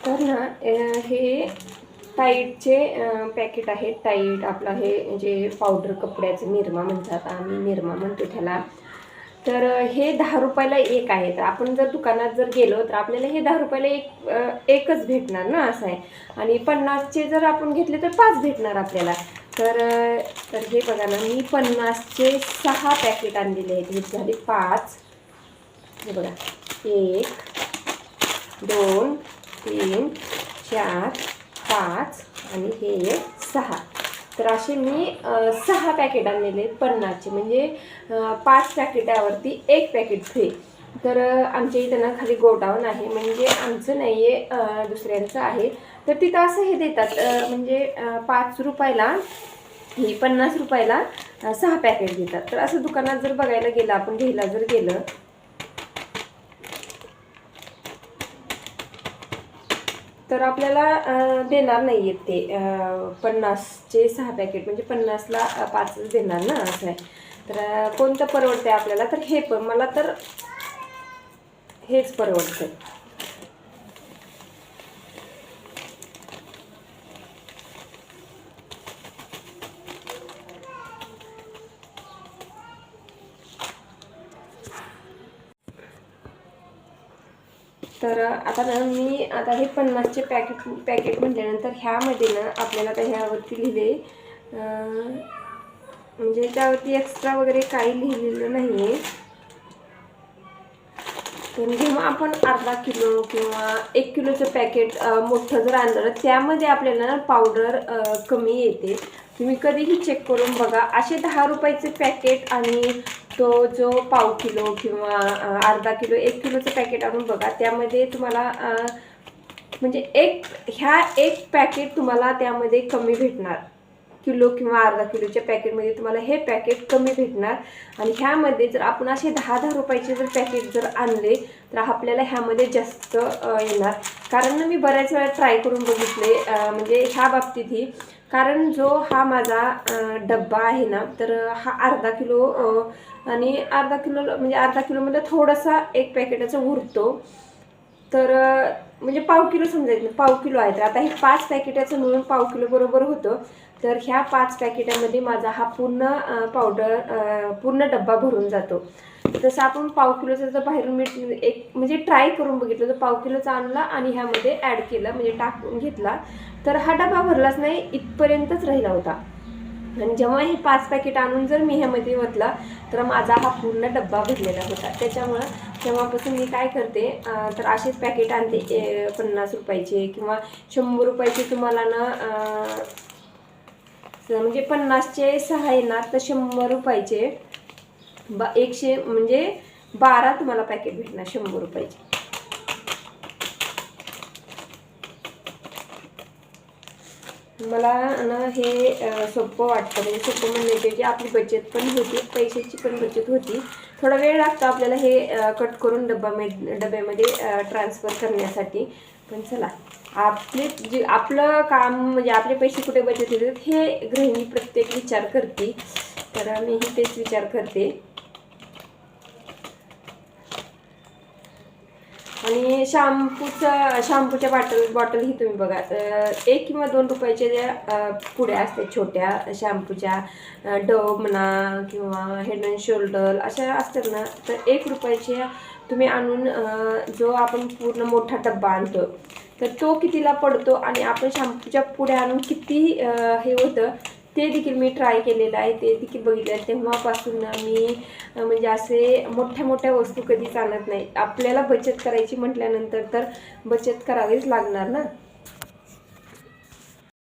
तर ना हे टाईडचे पॅकेट आहे. टाईड आपला हे जे पावडर कपड्याचं निरमा म्हणतात, आम्ही निरमा म्हणतो त्याला. तर हे 10 रुपयाला एक आहे. तर आपण जर दुकानात जर गेलो तर आपल्याला हे 10 रुपयाला एकच भेटणार ना, असं आहे. आणि 50चे जर आपण घेतले तर 5 भेटणार आपल्याला. तर तर हे बघा ना, मी 50चे 6 पॅकेट आणलेले आहेत. हे झाले 5. हे बघा, 1 2 3 4 5 आणि हे 6. तर असे मी 6 पॅकेट आणलेले आहेत 50चे. म्हणजे 5 पॅकेटावरती 1 पॅकेट फ्री. तर आमच्या इथं ना खाली गोडाऊन आहे, म्हणजे आमचं नाही आहे, दुसऱ्यांचं आहे. तर तिथं असं हे देतात, म्हणजे 5 रुपयाला ही 50 रुपयाला 6 पॅकेट देतात. तर असं दुकानात जर बघायला गेलं, आपण घ्यायला जर गेलं तर आपल्याला देणार नाही आहेत ते 50चे 6 पॅकेट. म्हणजे 50ला 5च देणार ना, असं आहे. तर कोणतं परवडतं आहे आपल्याला? तर हे पण मला तर हेच परवडतं. तर आता ना मी आता हे 50चे पॅकेट म्हटल्यानंतर ह्यामध्ये ना आपल्याला आता ह्यावरती लिहिले, म्हणजे त्यावरती एक्स्ट्रा वगैरे काही लिहिलेलं नाही आहे. तर जेव्हा आपण अर्धा किलो किंवा 1 किलोचं पॅकेट मोठं जर आणलं, त्यामध्ये आपल्याला पावडर कमी येते. तुम्ही कधीही चेक करून बघा. असे 10 रुपयाचे पॅकेट आणि तो जो पाव किलो किंवा अर्धा किलो 1 किलोचं पॅकेट आणून बघा, त्यामध्ये तुम्हाला म्हणजे एक पॅकेट तुम्हाला त्यामध्ये कमी भेटणार. किलो किंवा अर्धा किलोच्या पॅकेटमध्ये तुम्हाला हे पॅकेट कमी भेटणार. आणि ह्यामध्ये जर आपण असे 10-10 रुपयाचे जर पॅकेट जर आणले तर आपल्याला ह्यामध्ये जास्त येणार. कारण मी बऱ्याच वेळा ट्राय करून बघितले, म्हणजे ह्या बाबतीतही. कारण जो हा माझा डब्बा आहे ना, तर हा अर्धा किलो आणि अर्धा किलो म्हणजे अर्धा किलोमध्ये थोडासा एक पॅकेटाचा उरतो. तर म्हणजे पाव किलो समजायचं, पाव किलो आहे. तर आता हे 5 पॅकेटाचं मिळून पाव किलो बरोबर होतं. तर ह्या 5 पॅकेटामध्ये माझा हा पूर्ण पूर्ण डब्बा भरून जातो. तसं आपण पाव किलोचं जर बाहेरून मीठ एक म्हणजे ट्राय करून बघितलं, तर पाव किलोचा आणला आणि ह्यामध्ये ॲड केलं, म्हणजे टाकून घेतला, तर हा डबा भरलाच नाही, इथपर्यंतच राहिला होता. आणि जेव्हा हे 5 पॅकेट आणून जर मी ह्यामध्ये ओतला तर माझा हा पूर्ण डब्बा भरलेला होता. त्याच्यामुळं तेव्हापासून मी काय करते, तर असेच पॅकेट आणते 50 रुपयाचे किंवा 100 रुपयाचे. तुम्हाला ना म्हणजे 50चे 6 येणार, तर 100 रुपयाचे 100 म्हणजे 12 तुम्हाला पॅकेट भेटणार 100 रुपयाचे. मला ना हे सोपं वाटतं. म्हणजे सोपं म्हणजे की आपली बचत पण होती, पैशाची पण बचत होती. थोडा वेळ लागतो आपल्याला हे कट करून डब्यामध्ये ट्रान्सफर करण्यासाठी. पण चला, आपलं काम म्हणजे आपले पैसे कुठे बचत होतात हे गृहिणी प्रत्येक विचार करते. तर मीही तेच विचार करते. आणि शॅम्पूच्या बॉटल ही तुम्ही बघा, 1 किंवा 2 रुपयाच्या ज्या पुड्या असतात छोट्या शॅम्पूच्या, डव म्हणा किंवा हेड अँड शोल्डर अशा असतात ना, तर 1 रुपयाच्या तुम्ही आणून जो आपण पूर्ण मोठा डब्बा आणतो, तर तो कितीला पडतो आणि आपण शॅम्पूच्या पुड्या आणून किती हे होतं ते देखील मी ट्राय केलेलं आहे, ते देखील बघितलं आहे. तेव्हापासून मी म्हणजे असे मोठ्या वस्तू कधीच आणत नाही. आपल्याला बचत करायची म्हटल्यानंतर तर बचत करावीच लागणार ना.